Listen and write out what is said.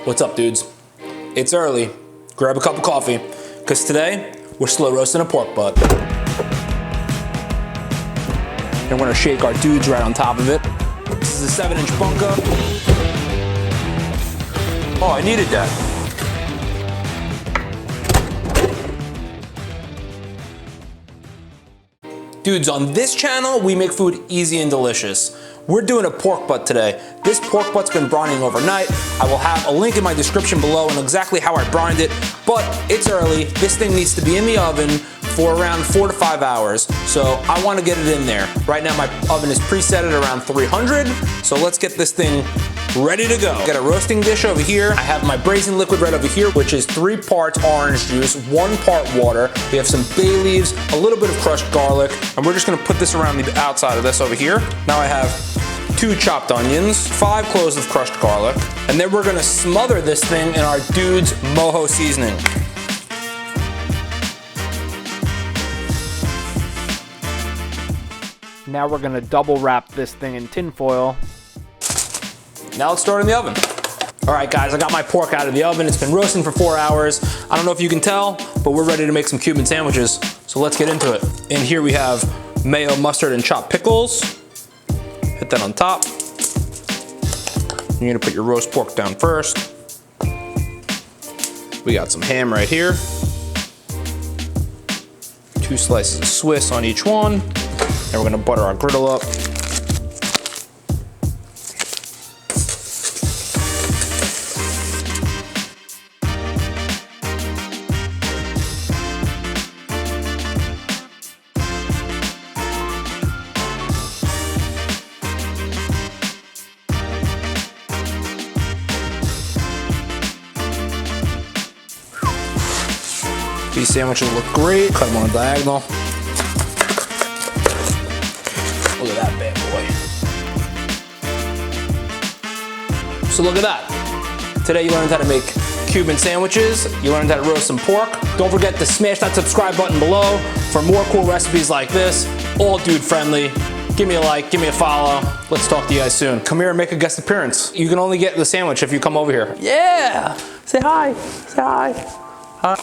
What's up, dudes? It's early. Grab a cup of coffee, because today we're slow roasting a pork butt. And we're gonna shake our dudes right on top of it. This is a 7-inch bunka. Oh, I needed that. Dudes, on this channel, we make food easy and delicious. We're doing a pork butt today. This pork butt's been brining overnight. I will have a link in my description below on exactly how I brined it, but it's early. This thing needs to be in the oven for around 4 to 5 hours, so I wanna get it in there. Right now, my oven is preset at around 300, so let's get this thing ready to go. Got a roasting dish over here. I have my Braising Liquid right over here, which is 3 parts orange juice, 1 part water. We have some bay leaves, a little bit of crushed garlic, and we're just gonna put this around the outside of this over here. Now I have 2 chopped onions, 5 cloves of crushed garlic, and then we're gonna smother this thing in our Dudes Mojo Seasoning. Now we're gonna double wrap this thing in tin foil. Now let's start in the oven. All right, guys, I got my pork out of the oven. It's been roasting for 4 hours. I don't know if you can tell, but we're ready to make some Cuban sandwiches. So let's get into it. In here we have mayo, mustard, and chopped pickles. Hit that on top. You're gonna put your roast pork down first. We got some ham right here. 2 slices of Swiss on each one. And we're gonna butter our griddle up. These sandwiches look great. Cut them on a diagonal. Look at that bad boy. So look at that. Today you learned how to make Cuban sandwiches. You learned how to roast some pork. Don't forget to smash that subscribe button below for more cool recipes like this. All dude friendly. Give me a like, give me a follow. Let's talk to you guys soon. Come here and make a guest appearance. You can only get the sandwich if you come over here. Yeah! Say hi. Say hi. Hi.